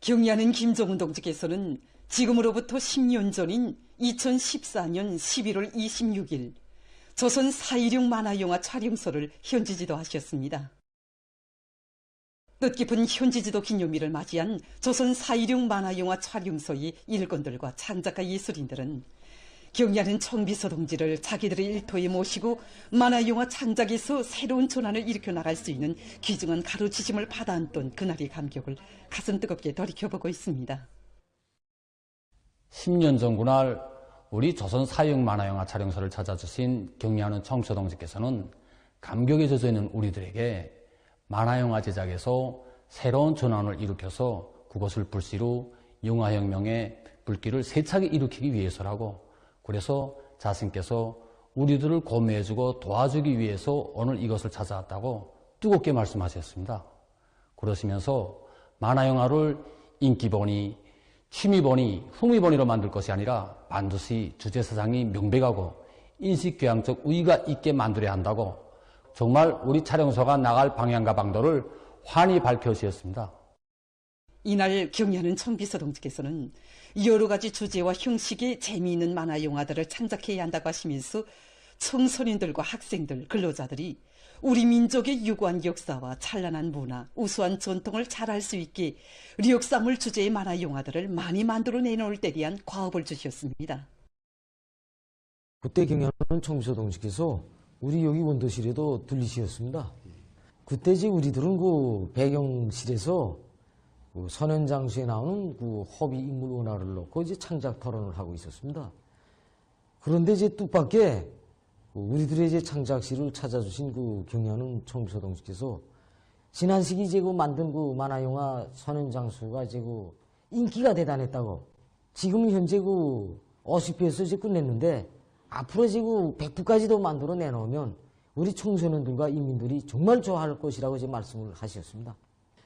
경의하는 김종훈 동지께서는 지금으로부터 10년 전인 2014년 11월 26일 조선 4.16 만화영화 촬영소를 현지지도하셨습니다. 뜻깊은 현지지도 기념일을 맞이한 조선 4.16 만화영화 촬영소의 일꾼들과 창작가 예술인들은 경의하는 청비서 동지를 자기들의 일터에 모시고 만화영화 창작에서 새로운 전환을 일으켜 나갈 수 있는 귀중한 가르치심을 받아안던 그날의 감격을 가슴 뜨겁게 돌이켜보고 있습니다. 10년 전 그날 우리 조선 4.16 만화영화 촬영소를 찾아주신 경의하는 청비서 동지께서는 감격에 젖어있는 우리들에게 만화영화 제작에서 새로운 전환을 일으켜서 그것을 불씨로 영화혁명의 불길을 세차게 일으키기 위해서라고, 그래서 자신께서 우리들을 고매해주고 도와주기 위해서 오늘 이것을 찾아왔다고 뜨겁게 말씀하셨습니다. 그러시면서 만화영화를 인기본이, 취미본이, 흥미본이로 만들 것이 아니라 반드시 주제사상이 명백하고 인식교양적 우위가 있게 만들어야 한다고 정말 우리 촬영소가 나갈 방향과 방도를 환히 밝혀주셨습니다. 이날 경의하는 청비서 동지께서는 여러 가지 주제와 형식의 재미있는 만화 영화들을 창작해야 한다고 하시면서 청소년들과 학생들, 근로자들이 우리 민족의 유구한 역사와 찬란한 문화, 우수한 전통을 잘 알 수 있게 리역사물 주제의 만화 영화들을 많이 만들어 내놓을 때 대한 과업을 주셨습니다. 그때 경의하는 청비서 동지께서 우리 여기 원도실에도 들리셨습니다. 그때 우리들은 그 배경실에서 그 선현장수에 나오는 그 허비 인물 은하를 놓고 창작 토론을 하고 있었습니다. 그런데 뜻밖의 우리들의 창작실을 찾아주신 그 경의하는 청비서 동지께서 지난 시기 그 만든 그 만화영화 선현장수가 그 인기가 대단했다고, 지금 현재 그 50회에서 끝냈는데 앞으로 100부까지도 만들어 내놓으면 우리 청소년들과 인민들이 정말 좋아할 것이라고 말씀을 하셨습니다.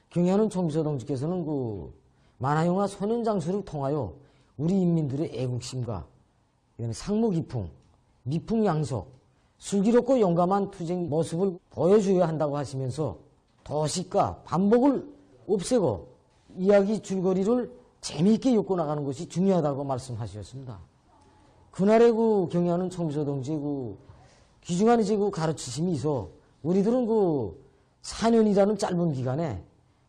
경의하는 청비서 동지께서는 그 만화영화 선현장수를 통하여 우리 인민들의 애국심과 상무 기풍, 미풍 양속, 슬기롭고 용감한 투쟁 모습을 보여줘야 한다고 하시면서 도식과 반복을 없애고 이야기 줄거리를 재미있게 엮어나가는 것이 중요하다고 말씀하셨습니다. 그날의 그 경의하는 청비서 동지의 그 귀중한 그 가르치심이 있어 우리들은 그 4년이라는 짧은 기간에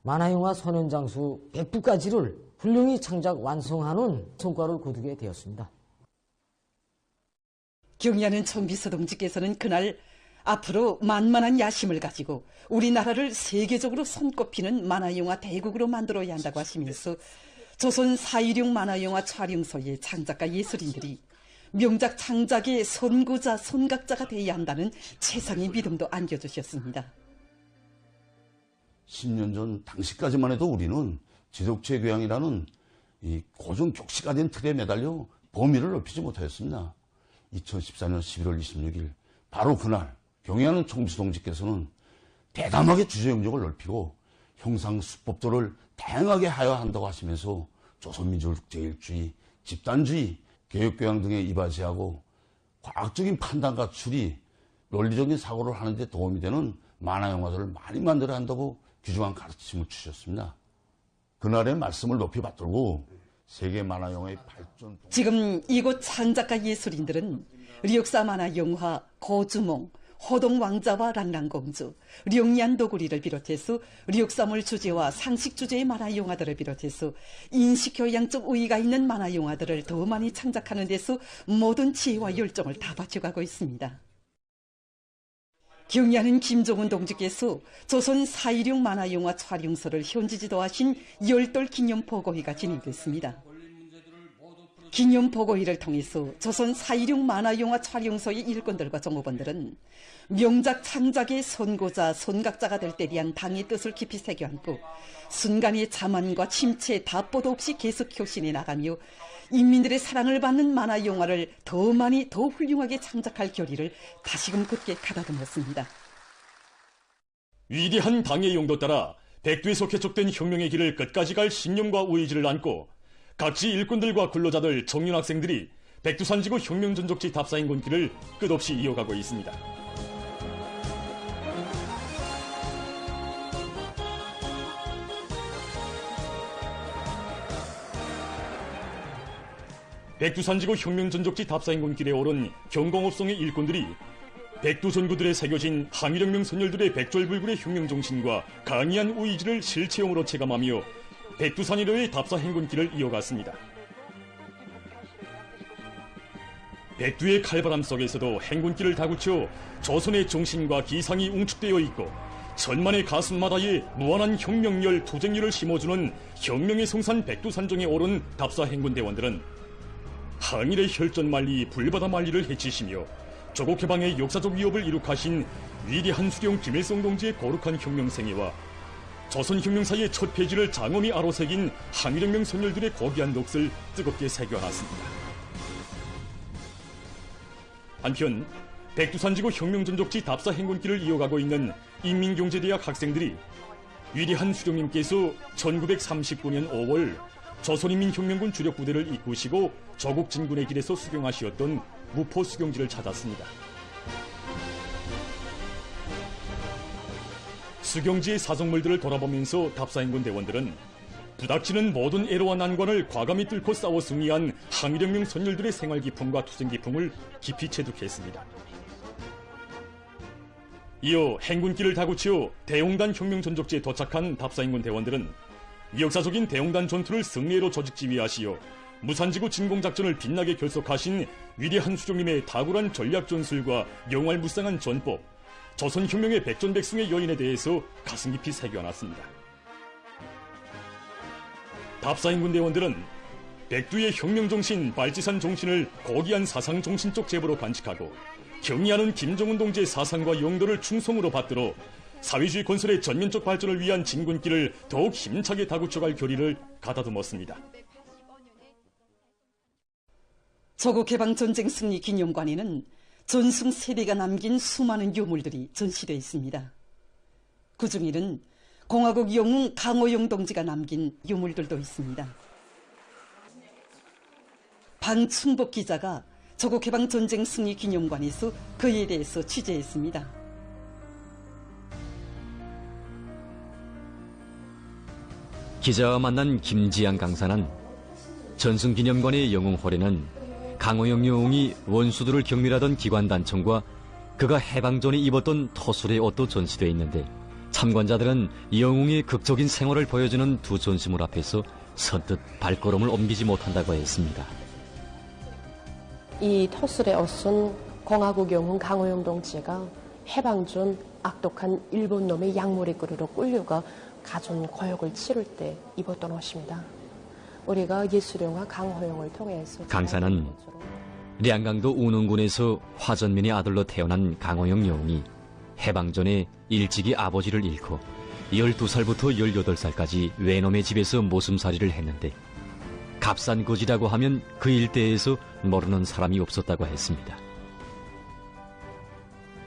만화영화 선현장수 100부까지를 훌륭히 창작 완성하는 성과를 거두게 되었습니다. 경의하는 청비서 동지께서는 그날 앞으로 만만한 야심을 가지고 우리나라를 세계적으로 손꼽히는 만화영화 대국으로 만들어야 한다고 하시면서 조선 4.16 만화영화 촬영소의 창작가 예술인들이 명작 창작의 선구자, 선각자가 되어야 한다는 최상의 믿음도 안겨주셨습니다. 10년 전 당시까지만 해도 우리는 지독체 교양이라는 이 고정 격식화된 틀에 매달려 범위를 넓히지 못하였습니다. 2014년 11월 26일 바로 그날 경의하는 청비서 동지께서는 대담하게 주제 영역을 넓히고 형상 수법들을 다양하게 하여야 한다고 하시면서 조선민족 제일주의, 집단주의, 개혁교양 등에 이바지하고 과학적인 판단과 추리, 논리적인 사고를 하는 데 도움이 되는 만화영화들을 많이 만들어야 한다고 귀중한 가르침을 주셨습니다. 그날의 말씀을 높이 받들고 세계 만화영화의 발전... 지금 이곳 창작가 예술인들은 리역사 만화영화 고주몽, 호동왕자와 랑랑공주, 령얀도구리를 비롯해서 리역사물 주제와 상식 주제의 만화영화들을 비롯해서 인식교양적 우위가 있는 만화영화들을 더 많이 창작하는 데서 모든 지혜와 열정을 다 바쳐가고 있습니다. 경의하는 김종훈 동지께서 조선 4.16 만화영화 촬영소를 현지 지도하신 열돌 기념보고회가 진행됐습니다. 기념보고회를 통해서 조선 4.16 만화영화 촬영소의 일꾼들과 종업원들은 명작 창작의 선고자, 선각자가 될 때 대한 당의 뜻을 깊이 새겨안고 순간의 자만과 침체, 답보도 없이 계속 혁신해 나가며 인민들의 사랑을 받는 만화영화를 더 많이, 더 훌륭하게 창작할 결의를 다시금 굳게 가다듬었습니다. 위대한 당의 용도 따라 백두에 속해 촉된 혁명의 길을 끝까지 갈 신념과 의지를 안고 각지 일꾼들과 근로자들, 청년 학생들이 백두산지구 혁명전족지 답사인군 길을 끝없이 이어가고 있습니다. 백두산지구 혁명전적지 답사행군길에 오른 경공업성의 일꾼들이 백두 전구들에 새겨진 항일혁명 선열들의 백졸불굴의 혁명정신과 강이한 우의지를 실체형으로 체감하며 백두산이로의 답사행군길을 이어갔습니다. 백두의 칼바람 속에서도 행군길을 다구쳐 조선의 정신과 기상이 웅축되어 있고 천만의 가슴마다에 무한한 혁명열, 투쟁열을 심어주는 혁명의 성산 백두산정에 오른 답사행군대원들은 항일의 혈전만리, 불바다만리를 해치시며 조국해방의 역사적 위협을 이룩하신 위대한 수령 김일성 동지의 거룩한 혁명생애와 조선혁명사의 첫 페이지를 장엄히 아로새긴 항일혁명 선열들의 고귀한 넋을 뜨겁게 새겨놨습니다. 한편 백두산지구 혁명전적지 답사행군길을 이어가고 있는 인민경제대학 학생들이 위대한 수령님께서 1939년 5월 조선인민혁명군 주력부대를 이끄시고 조국 진군의 길에서 수경하시었던 무포 수경지를 찾았습니다. 수경지의 사성물들을 돌아보면서 답사행군 대원들은 부닥치는 모든 애로와 난관을 과감히 뚫고 싸워 승리한 항일혁명 선열들의 생활 기풍과 투쟁 기풍을 깊이 체득했습니다. 이어 행군길을 다구치어 대홍단 혁명전적지에 도착한 답사행군 대원들은 역사적인 대홍단 전투를 승리로 조직지휘하시어 무산지구 진공작전을 빛나게 결속하신 위대한 수령님의 탁월한 전략 전술과 영활무쌍한 전법, 조선혁명의 백전백승의 여인에 대해서 가슴 깊이 새겨놨습니다. 답사행군 대원들은 백두의 혁명정신, 발지산 정신을 고귀한 사상정신적 제보로 간직하고 경의하는 김정은 동지의 사상과 용도를 충성으로 받들어 사회주의 건설의 전면적 발전을 위한 진군길을 더욱 힘차게 다구쳐갈 결의를 가다듬었습니다. 조국해방전쟁 승리 기념관에는 전승 세대가 남긴 수많은 유물들이 전시되어 있습니다. 그중에는 공화국 영웅 강호영 동지가 남긴 유물들도 있습니다. 방충복 기자가 조국해방전쟁 승리 기념관에서 그에 대해서 취재했습니다. 기자와 만난 김지양 강사는 전승기념관의 영웅홀에는 강호영 영웅이 원수들을 경멸하던 기관단총과 그가 해방전에 입었던 터술의 옷도 전시되어 있는데 참관자들은 영웅의 극적인 생활을 보여주는 두 전시물 앞에서 선뜻 발걸음을 옮기지 못한다고 했습니다. 이 터술의 옷은 공화국 영웅 강호영 동지가 해방 전 악독한 일본 놈의 약몰이끌이로 끌려가 가진 고역을 치를 때 입었던 옷입니다. 우리가 예수령과 강호영을 통해서 강사는 량강도 운흥군에서 화전민의 아들로 태어난 강호영 영웅이 해방 전에 일찍이 아버지를 잃고 12살부터 18살까지 외놈의 집에서 모슴살이를 했는데 갑산거지라고 하면 그 일대에서 모르는 사람이 없었다고 했습니다.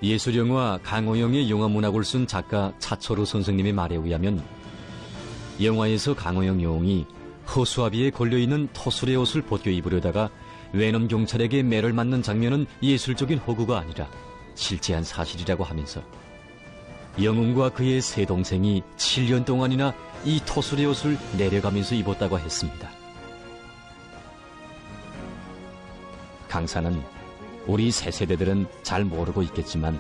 예술영화 강호영의 영화문학을 쓴 작가 차철우 선생님의 말에 의하면 영화에서 강호영 영웅이 허수아비에 걸려있는 터술의 옷을 벗겨 입으려다가 외놈 경찰에게 매를 맞는 장면은 예술적인 허구가 아니라 실제한 사실이라고 하면서 영웅과 그의 세 동생이 7년 동안이나 이 터술의 옷을 내려가면서 입었다고 했습니다. 강사는 우리 새세대들은 잘 모르고 있겠지만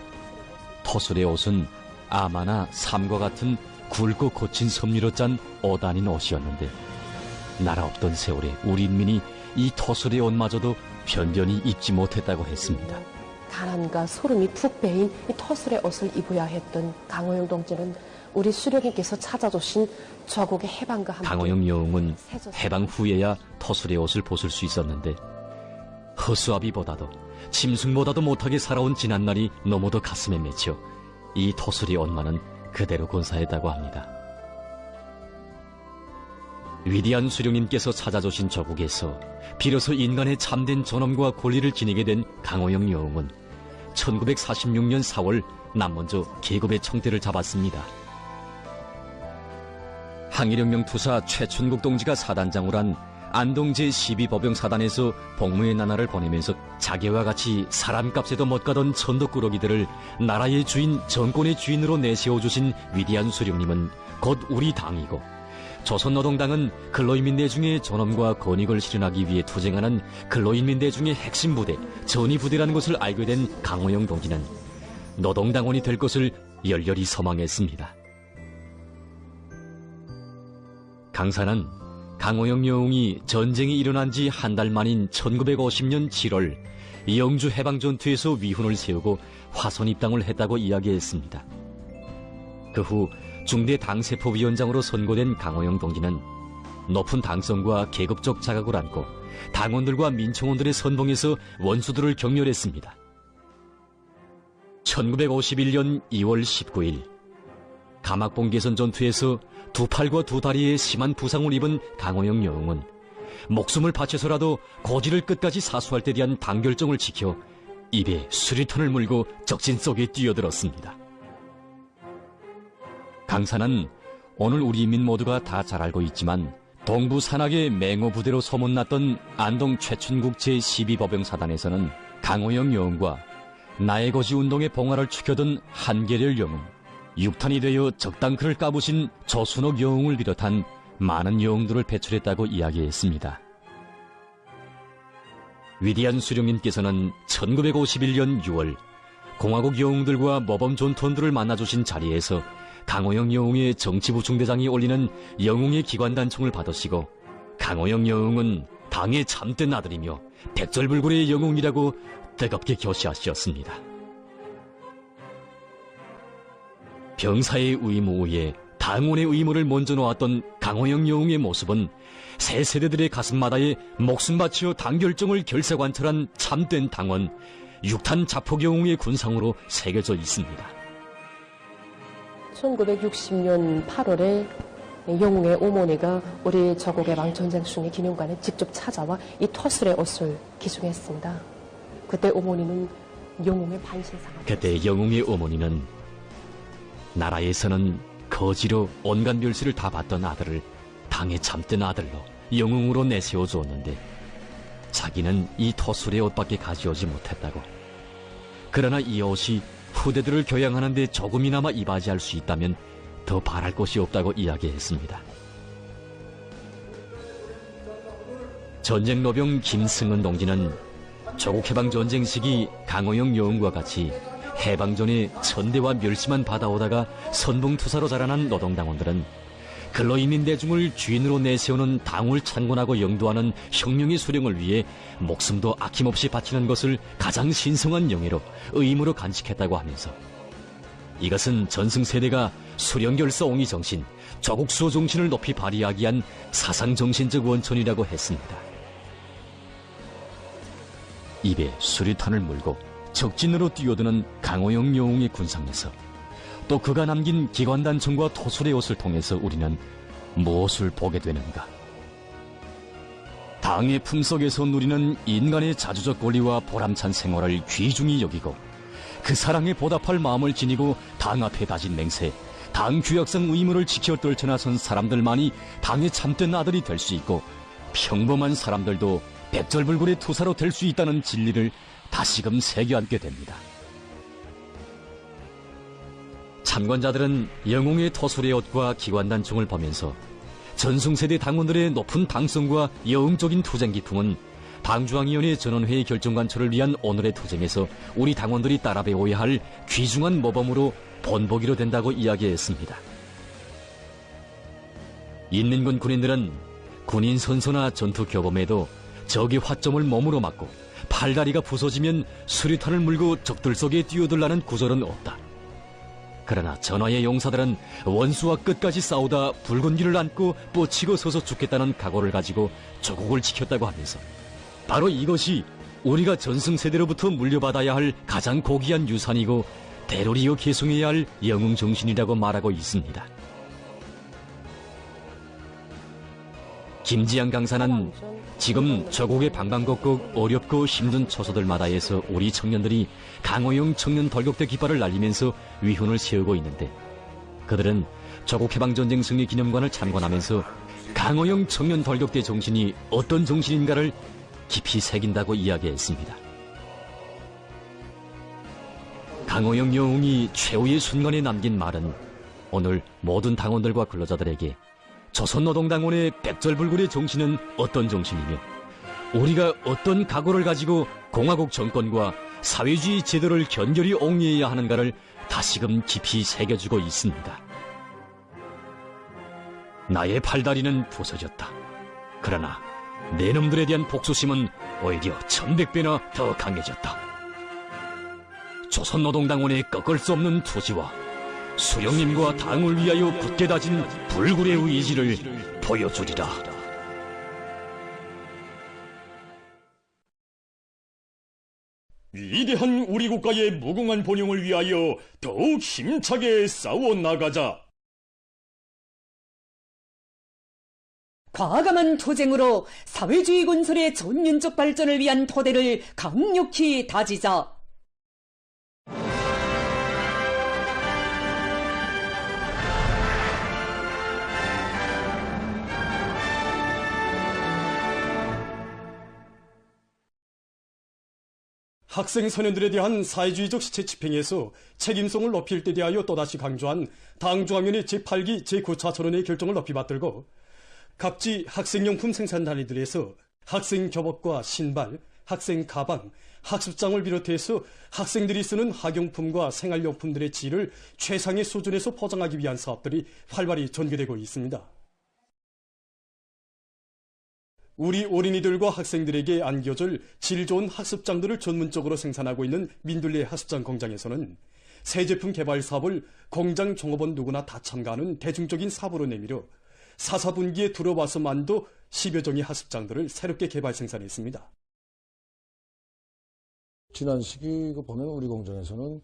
터술의 옷은 아마나 삶과 같은 굵고 거친 섭리로 짠 옷 아닌 옷이었는데 나라 없던 세월에 우리 인민이 이 터술의 옷마저도 변변히 입지 못했다고 했습니다. 가난과 소름이 푹 배인 이 터술의 옷을 입어야 했던 강호영 동지는 우리 수령님께서 찾아주신 조국의 해방과 함께 강호영 영웅은 해방 후에야 터술의 옷을 벗을 수 있었는데 허수아비보다도 짐승보다도 못하게 살아온 지난날이 너무도 가슴에 맺혀 이 터술의 옷만은 그대로 건사했다고 합니다. 위대한 수령님께서 찾아주신 조국에서 비로소 인간의 참된 존엄과 권리를 지니게 된 강호영 영웅은 1946년 4월 남먼저 계급의 청대를 잡았습니다. 항일혁명 투사 최춘국 동지가 사단장으로 한 안동 제12보병사단에서 복무의 나날을 보내면서 자기와 같이 사람값에도 못 가던 천덕꾸러기들을 나라의 주인, 정권의 주인으로 내세워주신 위대한 수령님은 곧 우리 당이고 조선노동당은 근로인민대 중에 존엄과 권익을 실현하기 위해 투쟁하는 근로인민대 중의 핵심 부대, 전위부대라는 것을 알게 된 강호영 동지는 노동당원이 될 것을 열렬히 소망했습니다. 강사는 강호영 영웅이 전쟁이 일어난 지 한 달 만인 1950년 7월 영주 해방전투에서 위훈을 세우고 화손 입당을 했다고 이야기했습니다. 그 후 중대 당세포위원장으로 선고된 강호영 동지는 높은 당성과 계급적 자각을 안고 당원들과 민청원들의 선봉에서 원수들을 격렬했습니다. 1951년 2월 19일 가막봉 개선 전투에서 두 팔과 두 다리에 심한 부상을 입은 강호영 영웅은 목숨을 바쳐서라도 고지를 끝까지 사수할 때 대한 당결정을 지켜 입에 수리탄을 물고 적진 속에 뛰어들었습니다. 강사는 오늘 우리 인민 모두가 다 잘 알고 있지만 동부 산악의 맹호부대로 소문났던 안동 최춘국 제12보병사단에서는 강호영 영웅과 나의 거지 운동의 봉화를 추켜든 한계렬 영웅, 육탄이 되어 적당크를 까부신 조순옥 영웅을 비롯한 많은 영웅들을 배출했다고 이야기했습니다. 위대한 수령님께서는 1951년 6월 공화국 영웅들과 모범 전투원들을 만나주신 자리에서 강호영 영웅의 정치부 중대장이 올리는 영웅의 기관단총을 받으시고 강호영 영웅은 당의 참된 아들이며 백절불굴의 영웅이라고 뜨겁게 교시하셨습니다. 병사의 의무 위에 당원의 의무를 먼저 놓았던 강호영 영웅의 모습은 새 세대들의 가슴마다에 목숨 바치어 당결정을 결사관철한 참된 당원 육탄 자폭 영웅의 군상으로 새겨져 있습니다. 1960년 8월에 영웅의 어머니가 우리 저국해방전쟁 중의 기념관에 직접 찾아와 이 터슬의 옷을 기증했습니다. 그때 어머니는 영웅의 반신상을 그때 영웅의 어머니는 나라에서는 거지로 온갖 멸시를 다 받던 아들을 당의 참된 아들로 영웅으로 내세워 주었는데 자기는 이 토술의 옷밖에 가져오지 못했다고. 그러나 이 옷이 후대들을 교양하는 데 조금이나마 이바지할 수 있다면 더 바랄 것이 없다고 이야기했습니다. 전쟁노병 김승은 동지는 조국해방전쟁 시기 강호영 여운과 같이 해방전에 천대와 멸시만 받아오다가 선봉투사로 자라난 노동당원들은 근로인민 대중을 주인으로 내세우는 당을 창건하고 영도하는 혁명의 수령을 위해 목숨도 아낌없이 바치는 것을 가장 신성한 영예로 의무로 간직했다고 하면서 이것은 전승세대가 수령결서 옹의 정신, 조국수호 정신을 높이 발휘하기 위한 사상정신적 원천이라고 했습니다. 입에 수류탄을 물고 적진으로 뛰어드는 강호영 영웅의 군상에서 또 그가 남긴 기관단총과 토술의 옷을 통해서 우리는 무엇을 보게 되는가? 당의 품속에서 누리는 인간의 자주적 권리와 보람찬 생활을 귀중히 여기고 그 사랑에 보답할 마음을 지니고 당 앞에 다진 맹세, 당 규약상 의무를 지켜 떨쳐나선 사람들만이 당의 참된 아들이 될 수 있고 평범한 사람들도 백절불굴의 투사로 될 수 있다는 진리를 다시금 새겨안게 됩니다. 참관자들은 영웅의 토술의 옷과 기관단총을 보면서 전승세대 당원들의 높은 당성과 영웅적인 투쟁 기풍은 당중앙위원회 전원회의 결정관철을 위한 오늘의 투쟁에서 우리 당원들이 따라 배워야 할 귀중한 모범으로 본보기로 된다고 이야기했습니다. 인민군 군인들은 군인 선서나 전투 교범에도 적의 화점을 몸으로 맞고 팔다리가 부서지면 수류탄을 물고 적들 속에 뛰어들라는 구절은 없다. 그러나 전하의 용사들은 원수와 끝까지 싸우다 붉은 길을 안고 뻗치고 서서 죽겠다는 각오를 가지고 조국을 지켰다고 하면서 바로 이것이 우리가 전승세대로부터 물려받아야 할 가장 고귀한 유산이고 대로를 이어 계승해야 할 영웅정신이라고 말하고 있습니다. 김지양 강사는 지금 저국의 방방곡곡 어렵고 힘든 처소들마다에서 우리 청년들이 강호영 청년 돌격대 깃발을 날리면서 위훈을 세우고 있는데 그들은 조국해방전쟁 승리 기념관을 참관하면서 강호영 청년 돌격대 정신이 어떤 정신인가를 깊이 새긴다고 이야기했습니다. 강호영 영웅이 최후의 순간에 남긴 말은 오늘 모든 당원들과 근로자들에게 조선노동당원의 백절불굴의 정신은 어떤 정신이며 우리가 어떤 각오를 가지고 공화국 정권과 사회주의 제도를 견결히 옹리해야 하는가를 다시금 깊이 새겨주고 있습니다. 나의 팔다리는 부서졌다. 그러나 내 놈들에 대한 복수심은 오히려 1100배나 더 강해졌다. 조선노동당원의 꺾을 수 없는 투지와 수령님과 당을 위하여 굳게 다진 불굴의 의지를 보여주리라. 위대한 우리 국가의 무궁한 번영을 위하여 더욱 힘차게 싸워 나가자. 과감한 투쟁으로 사회주의 건설의 전면적 발전을 위한 토대를 강력히 다지자. 학생 소년들에 대한 사회주의적 시체 집행에서 책임성을 높일 때 대하여 또다시 강조한 당중앙위원회 제8기 제9차 전원의 결정을 높이 받들고 각지 학생용품 생산 단위들에서 학생 교복과 신발, 학생 가방, 학습장을 비롯해서 학생들이 쓰는 학용품과 생활용품들의 질을 최상의 수준에서 보장하기 위한 사업들이 활발히 전개되고 있습니다. 우리 어린이들과 학생들에게 안겨줄 질 좋은 학습장들을 전문적으로 생산하고 있는 민들레 학습장 공장에서는 새 제품 개발 사업을 공장 종업원 누구나 다 참가하는 대중적인 사업으로 내밀어 4분기에 들어와서만도 10여 종의 학습장들을 새롭게 개발 생산했습니다. 지난 시기 보면 우리 공장에서는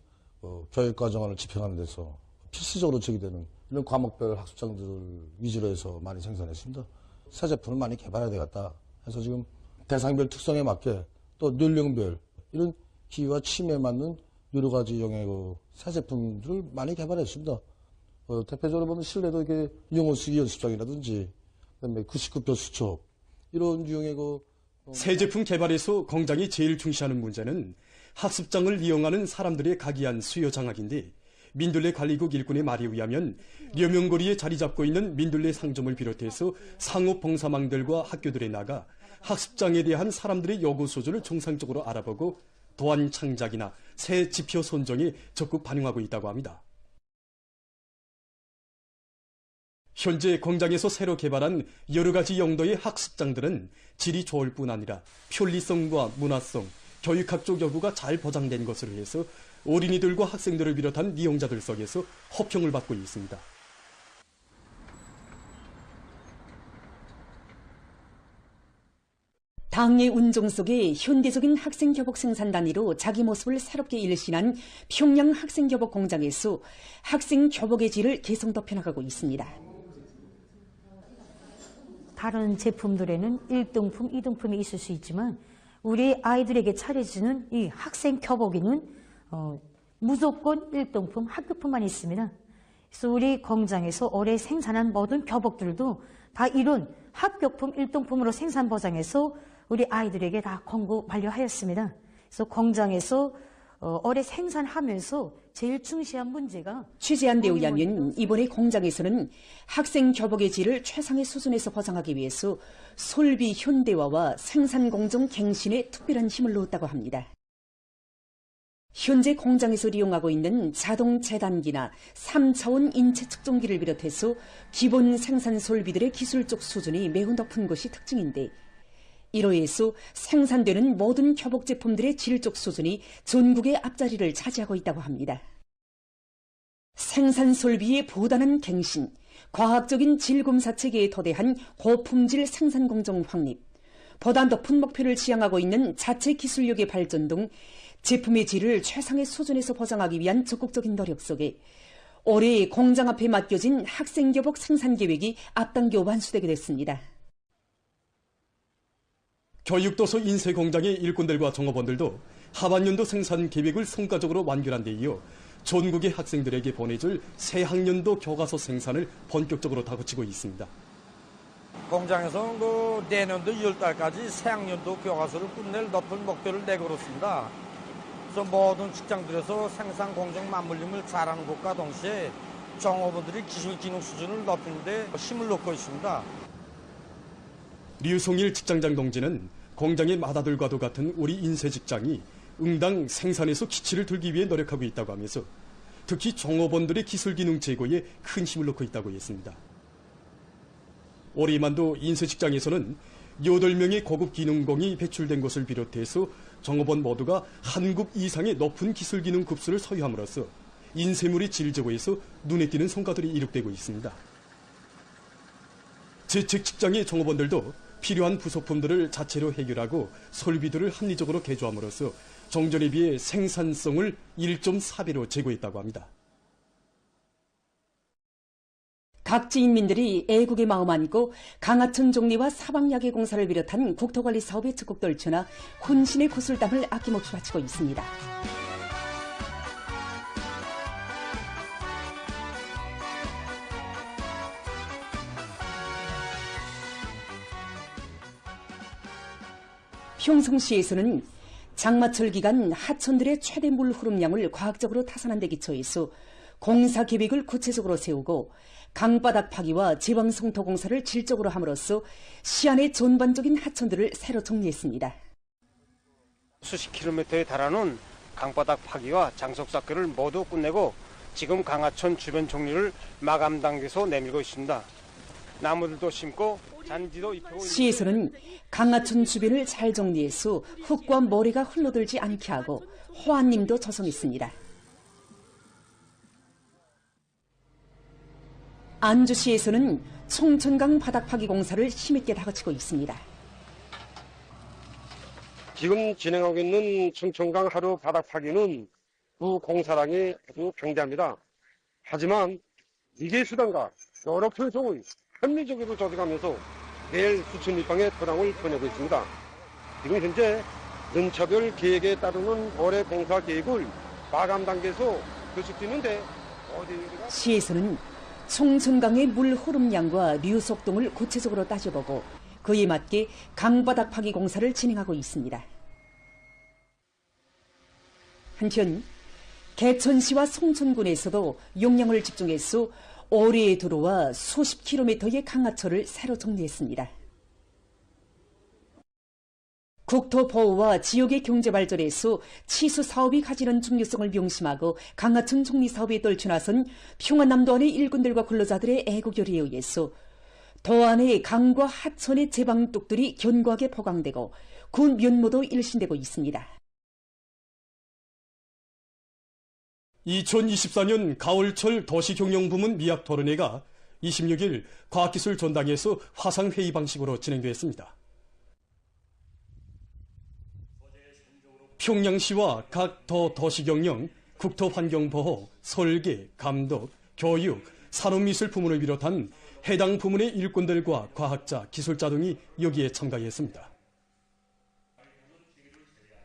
교육과정안을 집행하는 데서 필수적으로 제기되는 이런 과목별 학습장들을 위주로 해서 많이 생산했습니다. 새 제품을 많이 개발해야 되겠다 해서 지금 대상별 특성에 맞게 또 연령별 이런 기후와 취미에 맞는 여러 가지 유형의 새 제품들을 많이 개발했습니다. 대표적으로 보면 실내도 이게 영어 쓰기 연습장이라든지 그다음에 99표 수첩 이런 유형의 새 제품 개발에서 공장이 제일 중시하는 문제는 학습장을 이용하는 사람들의 각이한 수요 장악인데 민들레 관리국 일꾼의 말에 의하면 려명거리에 자리 잡고 있는 민들레 상점을 비롯해서 상업 봉사망들과 학교들에 나가 학습장에 대한 사람들의 요구 수준을 정상적으로 알아보고 도안 창작이나 새 지표 선정에 적극 반영하고 있다고 합니다. 현재 공장에서 새로 개발한 여러 가지 용도의 학습장들은 질이 좋을 뿐 아니라 편리성과 문화성, 교육학적 여부가 잘 보장된 것으로 해서 어린이들과 학생들을 비롯한 이용자들 속에서 호평을 받고 있습니다. 당의 운종 속에 현대적인 학생 교복 생산 단위로 자기 모습을 새롭게 일신한 평양 학생 교복 공장에서 학생 교복의 질을 개성 덮여나가고 있습니다. 다른 제품들에는 1등품, 2등품이 있을 수 있지만 우리 아이들에게 차려지는 이 학생 교복에는 무조건 1등품, 학급품만 있습니다. 그래서 우리 공장에서 올해 생산한 모든 교복들도 다 이런 합격품 1등품으로 생산 보장해서 우리 아이들에게 다 공급 완료하였습니다. 그래서 공장에서 올해 생산하면서 제일 중시한 문제가 취재한 데 의하면 이번에 공장에서는 학생 교복의 질을 최상의 수준에서 보장하기 위해서 솔비 현대화와 생산 공정 갱신에 특별한 힘을 넣었다고 합니다. 현재 공장에서 이용하고 있는 자동 재단기나 3차원 인체 측정기를 비롯해서 기본 생산 솔비들의 기술적 수준이 매우 높은 것이 특징인데 이로 해서 생산되는 모든 교복 제품들의 질적 수준이 전국의 앞자리를 차지하고 있다고 합니다. 생산 솔비의 보단한 갱신, 과학적인 질검사 체계에 토대한 고품질 생산 공정 확립, 보다 높은 목표를 지향하고 있는 자체 기술력의 발전 등 제품의 질을 최상의 수준에서 보장하기 위한 적극적인 노력 속에 올해 공장 앞에 맡겨진 학생교복 생산 계획이 앞당겨 완수되게 됐습니다. 교육도서 인쇄공장의 일꾼들과 종업원들도 하반년도 생산 계획을 성과적으로 완결한 데 이어 전국의 학생들에게 보내줄 새 학년도 교과서 생산을 본격적으로 다그치고 있습니다. 공장에서 내년도 2월달까지 새 학년도 교과서를 끝낼 높은 목표를 내걸었습니다. 그래서 모든 직장들에서 생산 공정 맞물림을 잘하는 것과 동시에 종업원들이 기술 기능 수준을 높이는 데 힘을 놓고 있습니다. 류송일 직장장 동지는 공장의 마다들과도 같은 우리 인쇄 직장이 응당 생산에서 기치를 들기 위해 노력하고 있다고 하면서 특히 종업원들의 기술 기능 제고에 큰 힘을 놓고 있다고 했습니다. 올해만도 인쇄 직장에서는 8명의 고급 기능공이 배출된 것을 비롯해서 종업원 모두가 한급 이상의 높은 기술 기능 급수를 소유함으로써 인쇄물의 질 제고에서 눈에 띄는 성과들이 이룩되고 있습니다. 재택 직장의 종업원들도 필요한 부속품들을 자체로 해결하고 설비들을 합리적으로 개조함으로써 종전에 비해 생산성을 1.4배로 제고했다고 합니다. 각 지인민들이 애국의 마음 안고 강하천 종리와 사방야계 공사를 비롯한 국토관리 사업에 적극 떨쳐나 혼신의 구슬땀을 아낌없이 바치고 있습니다. 평성시에서는 장마철 기간 하천들의 최대 물 흐름량을 과학적으로 타산한 데 기초해서 공사 계획을 구체적으로 세우고 강바닥 파기와 제방송토 공사를 질적으로 함으로써 시안의 전반적인 하천들을 새로 정리했습니다. 수십 킬로미터에 달하는 강바닥 파기와 장속 삭개를 모두 끝내고 지금 강하천 주변 정리를 마감 단계에서 내밀고 있습니다. 나무들도 심고 잔디도 입히고 시에서는 강하천 주변을 잘 정리해서 흙과 모래가 흘러들지 않게 하고 호안림도 조성했습니다. 안주시에서는 청천강 바닥 파기 공사를 힘있게 다그치고 있습니다. 지금 진행하고 있는 청천강 하류 바닥 파기는 그 공사량이 아주 굉장합니다. 하지만 이계 수단과 여러 표종을 합리적으로 조직하면서 매일 수천 리방의 토양을 보내고 있습니다. 지금 현재 연차별 계획에 따르는 올해 공사 계획을 마감 단계에서 교습되어 있는데 시에서는 청천강의 물 흐름량과 류속동을 구체적으로 따져보고 그에 맞게 강바닥 파기 공사를 진행하고 있습니다. 한편 개천시와 송천군에서도 용량을 집중해서 올해에 들어와 수십 킬로미터의 강하천을 새로 정리했습니다. 국토보호와 지역의 경제발전에서 치수 사업이 가지는 중요성을 명심하고 강하천 정리 사업에 떨쳐나선 평안남도안의 일꾼들과 근로자들의 애국열에 의해서 도안의 강과 하천의 제방뚝들이 견고하게 보강되고 그 면모도 일신되고 있습니다. 2024년 가을철 도시경영부문 미학토론회가 26일 과학기술 전당에서 화상회의 방식으로 진행됐습니다. 평양시와 각 도시경영, 국토환경보호, 설계, 감독, 교육, 산업미술 부문을 비롯한 해당 부문의 일꾼들과 과학자, 기술자 등이 여기에 참가했습니다.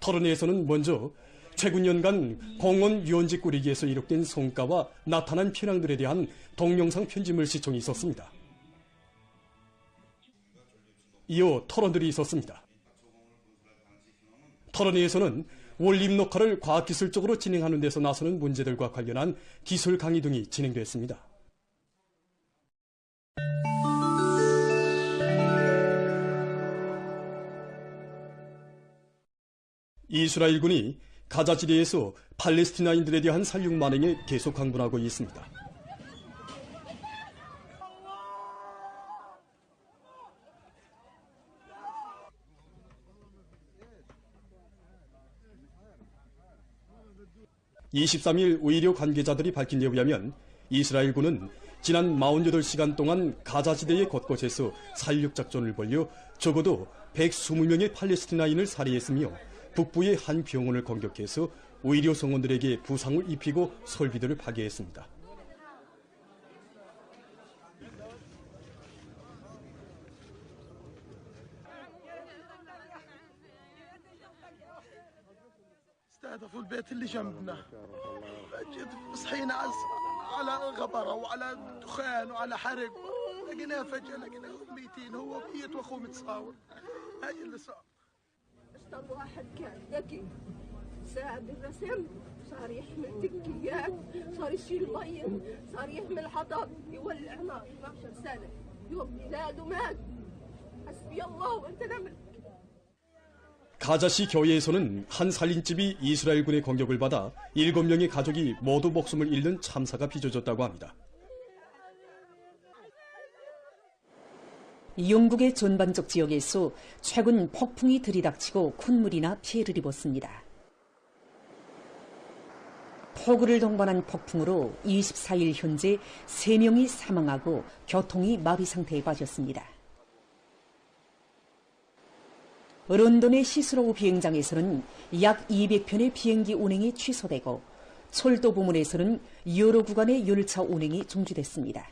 토론회에서는 먼저 최근 년간 공원 유원지 꾸리기에서 이룩된 성과와 나타난 편향들에 대한 동영상 편집물 시청이 있었습니다. 이어 토론들이 있었습니다. 토론회에서는 원립 녹화를 과학기술적으로 진행하는 데서 나서는 문제들과 관련한 기술 강의 등이 진행됐습니다. 이스라엘군이 가자지대에서 팔레스티나인들에 대한 살육 만행에 계속 강분하고 있습니다. (23일) 의료 관계자들이 밝힌 데 의하면 이스라엘군은 지난 48시간 동안 가자지대의 곳곳에서 살육작전을 벌여 적어도 120명의 팔레스티나인을 살해했으며 북부의 한 병원을 공격해서 의료 성원들에게 부상을 입히고 설비들을 파괴했습니다. استهدفوا البيت اللي جنبنا صحينا على غبره وعلى دخان وعلى حرق لقيناه فجاه لقيناهم ميتين هو ميت واخوه متصاور هاي اللي صار اشطر واحد كان ذكي ساعد الرسم صار يحمل تكيات، صار يشيل مي، صار يحمل حطب، يولع نار. 12 سنة يوم ميلاده مات. حسبي الله وانت نعم. 가자시 교회에서는 한 살인집이 이스라엘군의 공격을 받아 7명의 가족이 모두 목숨을 잃는 참사가 빚어졌다고 합니다. 영국의 전반적 지역에서 최근 폭풍이 들이닥치고 큰 물이나 피해를 입었습니다. 폭우를 동반한 폭풍으로 24일 현재 3명이 사망하고 교통이 마비 상태에 빠졌습니다. 런던의 히스로우 비행장에서는 약 200편의 비행기 운행이 취소되고 철도 부문에서는 여러 구간의 열차 운행이 중지됐습니다.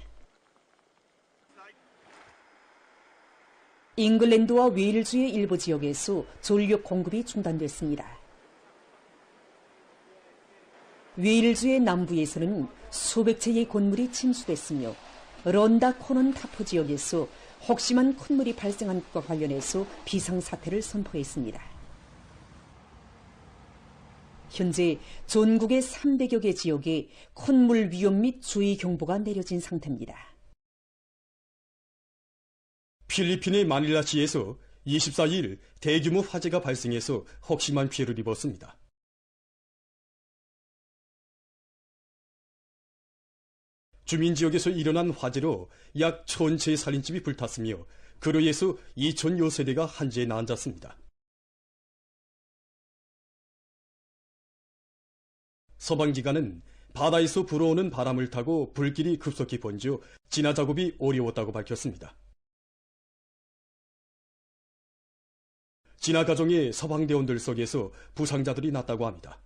잉글랜드와 웨일즈의 일부 지역에서 전력 공급이 중단됐습니다. 웨일즈의 남부에서는 수백 채의 건물이 침수됐으며 런다 코넌 타프 지역에서 혹심한 큰 물이 발생한 것과 관련해서 비상사태를 선포했습니다. 현재 전국의 300여 개 지역에 큰 물 위험 및 주의 경보가 내려진 상태입니다. 필리핀의 마닐라시에서 24일 대규모 화재가 발생해서 혹심한 피해를 입었습니다. 주민지역에서 일어난 화재로 약 1000채의 살인집이 불탔으며 그로 인해서 2000여 세대가 한재에 난잡습니다. 소방기관은 바다에서 불어오는 바람을 타고 불길이 급속히 번져 진화 작업이 어려웠다고 밝혔습니다. 진화 과정의 소방대원들 속에서 부상자들이 났다고 합니다.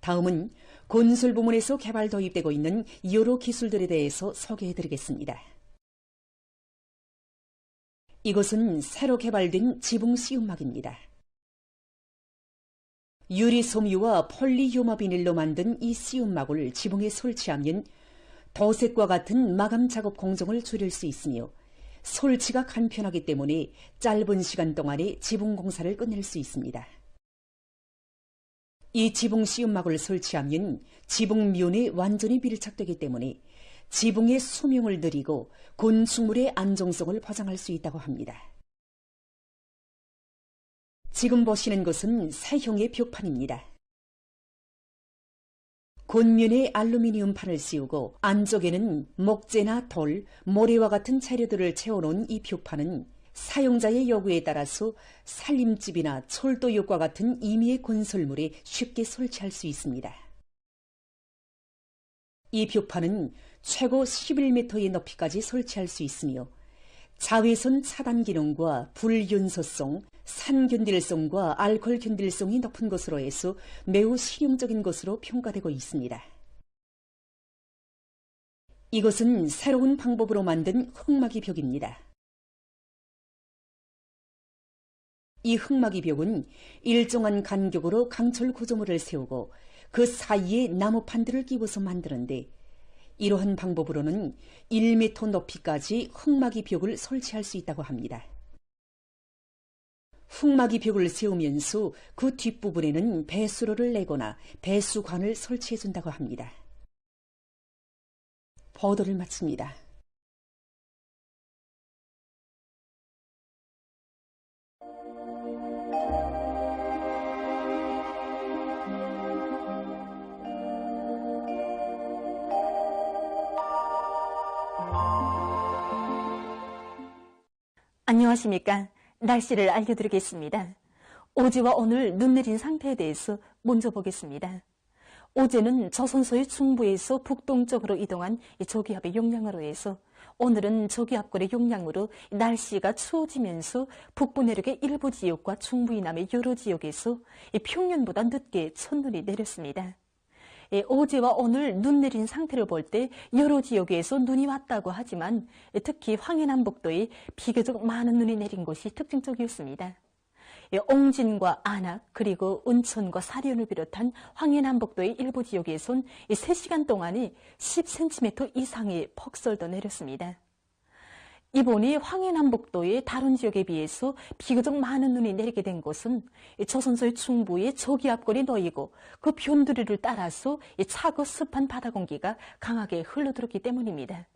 다음은 건설 부문에서 개발 도입되고 있는 여러 기술들에 대해서 소개해드리겠습니다. 이것은 새로 개발된 지붕 씌움막입니다. 유리 섬유와 폴리효마 비닐로 만든 이 씌움막을 지붕에 설치하면 도색과 같은 마감 작업 공정을 줄일 수 있으며 설치가 간편하기 때문에 짧은 시간 동안에 지붕 공사를 끝낼 수 있습니다. 이 지붕 씌움막을 설치하면 지붕면에 완전히 밀착되기 때문에 지붕의 수명을 늘리고 건축물의 안정성을 보장할 수 있다고 합니다. 지금 보시는 것은 새형의 벽판입니다. 겉면에 알루미늄 판을 씌우고 안쪽에는 목재나 돌, 모래와 같은 재료들을 채워놓은 이 벽판은 사용자의 요구에 따라서 살림집이나 철도역과 같은 임의의 건설물에 쉽게 설치할 수 있습니다. 이 벽판은 최고 11m의 높이까지 설치할 수 있으며 자외선 차단 기능과 불연소성, 산견딜성과 알코올 견딜성이 높은 것으로 해서 매우 실용적인 것으로 평가되고 있습니다. 이것은 새로운 방법으로 만든 흙막이 벽입니다. 이 흙막이 벽은 일정한 간격으로 강철 구조물을 세우고 그 사이에 나무판들을 끼워서 만드는데 이러한 방법으로는 1m 높이까지 흙막이 벽을 설치할 수 있다고 합니다. 흙막이 벽을 세우면서 그 뒷부분에는 배수로를 내거나 배수관을 설치해준다고 합니다. 보도를 마칩니다. 안녕하십니까. 날씨를 알려드리겠습니다. 어제와 오늘 눈 내린 상태에 대해서 먼저 보겠습니다. 어제는 조선소의 중부에서 북동쪽으로 이동한 저기압의 영향으로 해서 오늘은 저기압골의 영향으로 날씨가 추워지면서 북부 내륙의 일부 지역과 중부 이남의 여러 지역에서 평년보다 늦게 첫눈이 내렸습니다. 어제와 오늘 눈 내린 상태를 볼 때 여러 지역에서 눈이 왔다고 하지만 특히 황해남북도에 비교적 많은 눈이 내린 곳이 특징적이었습니다. 옹진과 안악 그리고 은천과 사리온을 비롯한 황해남북도의 일부 지역에선 3시간 동안에 10cm 이상의 폭설도 내렸습니다. 이번에 황해남북도의 다른 지역에 비해서 비교적 많은 눈이 내리게 된 곳은 조선소의 중부의 저기압골이 놓이고 그 변두리를 따라서 차고 습한 바다 공기가 강하게 흘러들었기 때문입니다.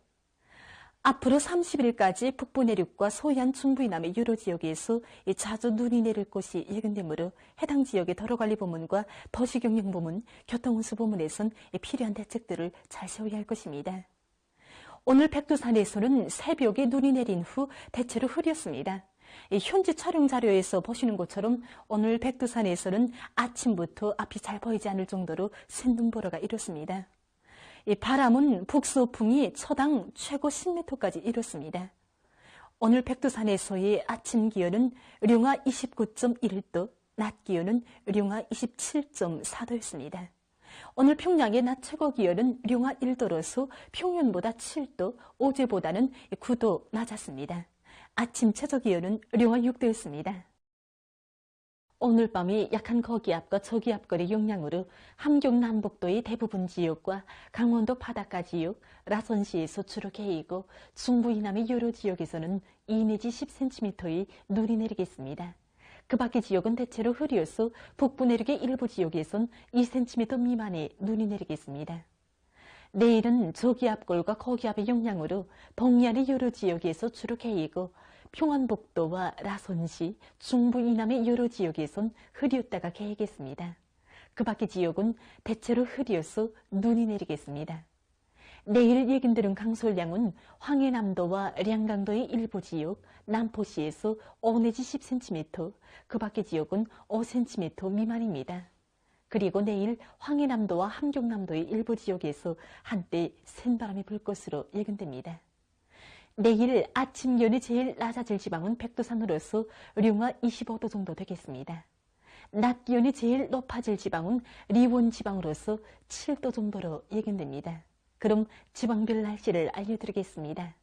앞으로 30일까지 북부 내륙과 서해안 중부 이남의 여러 지역에서 자주 눈이 내릴 것이 예견되므로 해당 지역의 도로관리부문과 도시경영부문, 교통운수부문에선 필요한 대책들을 잘 세워야 할 것입니다. 오늘 백두산에서는 새벽에 눈이 내린 후 대체로 흐렸습니다. 현지 촬영 자료에서 보시는 것처럼 오늘 백두산에서는 아침부터 앞이 잘 보이지 않을 정도로 샌눈보라가 이렇습니다. 바람은 북서풍이 초당 최고 10m까지 이뤘습니다. 오늘 백두산에서의 아침 기온은 령화 29.1도, 낮 기온은 령화 27.4도였습니다. 오늘 평양의 낮 최고 기온은 령화 1도로서 평년보다 7도, 어제보다는 9도 낮았습니다. 아침 최저 기온은 령화 6도였습니다. 오늘 밤이 약한 고기압과 저기압골의 영향으로 함경 남북도의 대부분 지역과 강원도 바닷가 지역, 라선시에서 주로 개이고 중부 이남의 여러 지역에서는 2 내지 10cm의 눈이 내리겠습니다. 그 밖의 지역은 대체로 흐려서 북부 내륙의 일부 지역에선 2cm 미만의 눈이 내리겠습니다. 내일은 저기압골과 고기압의 영향으로 동해안의 여러 지역에서 주로 개이고 평안북도와 라선시, 중부 이남의 여러 지역에선 흐렸다가 개겠습니다. 그 밖의 지역은 대체로 흐려서 눈이 내리겠습니다. 내일 예견되는 강솔량은 황해남도와 량강도의 일부 지역, 남포시에서 5 내지 10cm, 그 밖의 지역은 5cm 미만입니다. 그리고 내일 황해남도와 함경남도의 일부 지역에서 한때 센바람이 불 것으로 예견됩니다. 내일 아침 기온이 제일 낮아질 지방은 백두산으로서 령화 25도 정도 되겠습니다. 낮 기온이 제일 높아질 지방은 리원 지방으로서 7도 정도로 예견됩니다. 그럼 지방별 날씨를 알려드리겠습니다.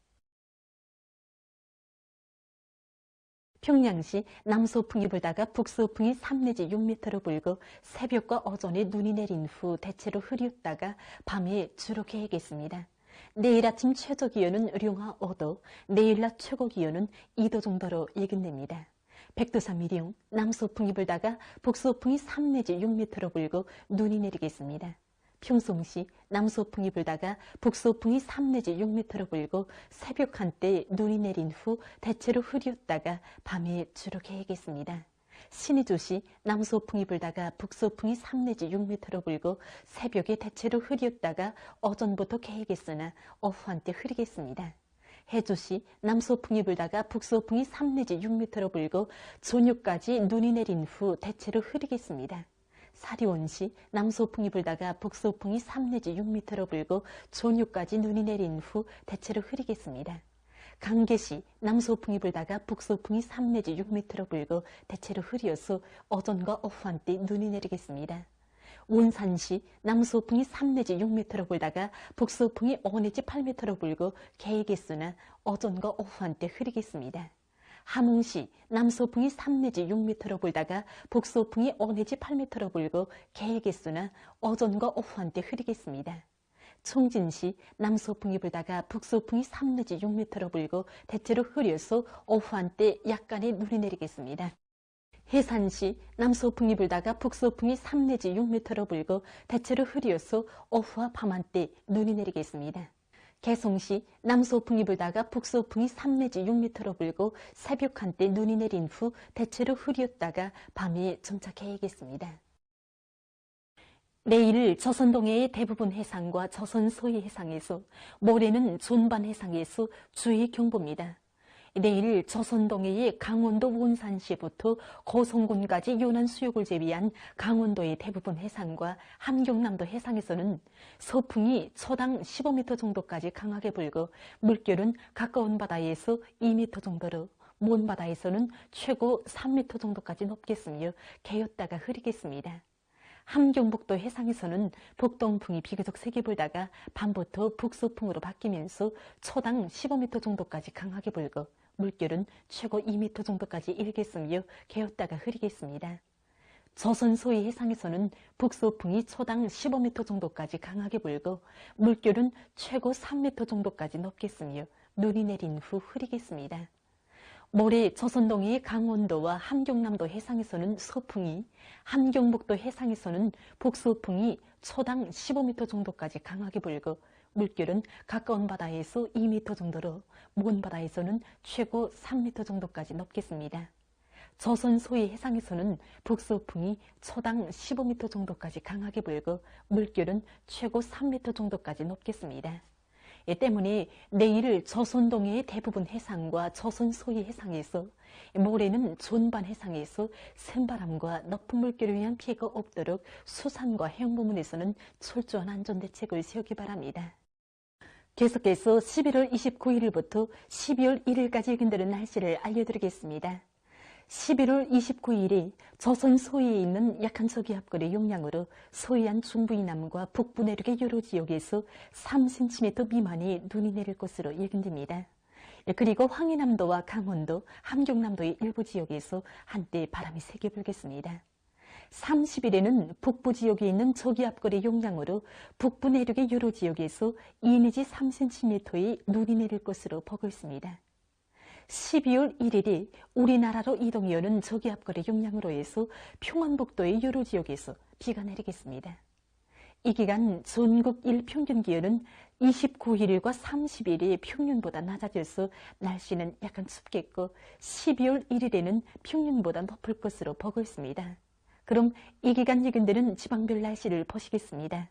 평양시 남서풍이 불다가 북서풍이 3 내지 6m로 불고 새벽과 오전에 눈이 내린 후 대체로 흐렸다가 밤에 주로 개겠습니다. 내일 아침 최저 기온은 령화 5도, 내일 낮 최고 기온은 2도 정도로 예견됩니다. 백두산 미령 남서풍이 불다가 북서풍이 3 내지 6m로 불고 눈이 내리겠습니다. 평송시 남서풍이 불다가 북서풍이 3 내지 6m로 불고 새벽 한때 눈이 내린 후 대체로 흐렸다가 밤에 주로 개겠습니다. 신의주시 남서풍이 불다가 북서풍이 3 내지 6m로 불고 새벽에 대체로 흐렸다가 오전부터 개겠으나 오후 한때 흐리겠습니다. 해주시 남서풍이 불다가 북서풍이 3 내지 6m로 불고 저녁까지 눈이 내린 후 대체로 흐리겠습니다. 사리원시 남서풍이 불다가 북서풍이 3 내지 6m로 불고 저녁까지 눈이 내린 후 대체로 흐리겠습니다. 강계시 남서풍이 불다가 북서풍이 3 내지 6m로 불고 대체로 흐려서 오전과 오후 한때 눈이 내리겠습니다. 원산시 남서풍이 3 내지 6m로 불다가 북서풍이 5 내지 8m로 불고 개겠으나 오전과 오후 한때 흐리겠습니다. 함흥시 남서풍이 3 내지 6m로 불다가 북서풍이 5 내지 8m로 불고 개겠으나 오전과 오후 한때 흐리겠습니다. 청진시 남서풍이 불다가 북서풍이 3 내지 6m로 불고 대체로 흐려서 오후 한때 약간의 눈이 내리겠습니다. 해산시 남서풍이 불다가 북서풍이 3 내지 6m로 불고 대체로 흐려서 오후와 밤 한때 눈이 내리겠습니다. 개성시 남서풍이 불다가 북서풍이 3 내지 6m로 불고 새벽 한때 눈이 내린 후 대체로 흐렸다가 밤에 점차 개겠습니다. 내일 조선동해의 대부분 해상과 조선 서해 해상에서, 모레는 존반 해상에서 주의 경보입니다. 내일 조선동해의 강원도 원산시부터 고성군까지 요난 수역을 제외한 강원도의 대부분 해상과 함경남도 해상에서는 서풍이 초당 15m 정도까지 강하게 불고 물결은 가까운 바다에서 2m 정도로, 먼 바다에서는 최고 3m 정도까지 높겠으며 개었다가 흐리겠습니다. 함경북도 해상에서는 북동풍이 비교적 세게 불다가 밤부터 북서풍으로 바뀌면서 초당 15m 정도까지 강하게 불고 물결은 최고 2m 정도까지 일겠으며 개었다가 흐리겠습니다. 조선 서해 해상에서는 북서풍이 초당 15m 정도까지 강하게 불고 물결은 최고 3m 정도까지 높겠으며 눈이 내린 후 흐리겠습니다. 모레 조선동해의 강원도와 함경남도 해상에서는 서풍이, 함경북도 해상에서는 북서풍이 초당 15m 정도까지 강하게 불고 물결은 가까운 바다에서 2m 정도로 먼 바다에서는 최고 3m 정도까지 높겠습니다. 조선 소위 해상에서는 북서풍이 초당 15m 정도까지 강하게 불고 물결은 최고 3m 정도까지 높겠습니다. 이 때문에 내일 조선 동해의 대부분 해상과 조선 소위 해상에서, 모레는 존반 해상에서 센바람과 높은 물결을 위한 피해가 없도록 수산과 해양 부문에서는 철저한 안전대책을 세우기 바랍니다. 계속해서 11월 29일부터 12월 1일까지 예견되는 날씨를 알려드리겠습니다. 11월 29일에 조선 소위에 있는 약한 저기압골의 영향으로 서해안 중부 이남과 북부 내륙의 여러 지역에서 3cm 미만의 눈이 내릴 것으로 예견됩니다. 그리고 황해남도와 강원도, 함경남도의 일부 지역에서 한때 바람이 세게 불겠습니다. 30일에는 북부 지역에 있는 저기압골의 영향으로 북부 내륙의 여러 지역에서 2 내지 3cm의 눈이 내릴 것으로 보고 있습니다. 12월 1일이 우리나라로 이동해오는 저기압골의 영향으로 해서 평안북도의 여러 지역에서 비가 내리겠습니다. 이 기간 전국 일평균 기온은 29일과 30일이 평년보다 낮아져서 날씨는 약간 춥겠고 12월 1일에는 평년보다 높을 것으로 보고 있습니다. 그럼 이 기간 예견되는 지방별 날씨를 보시겠습니다.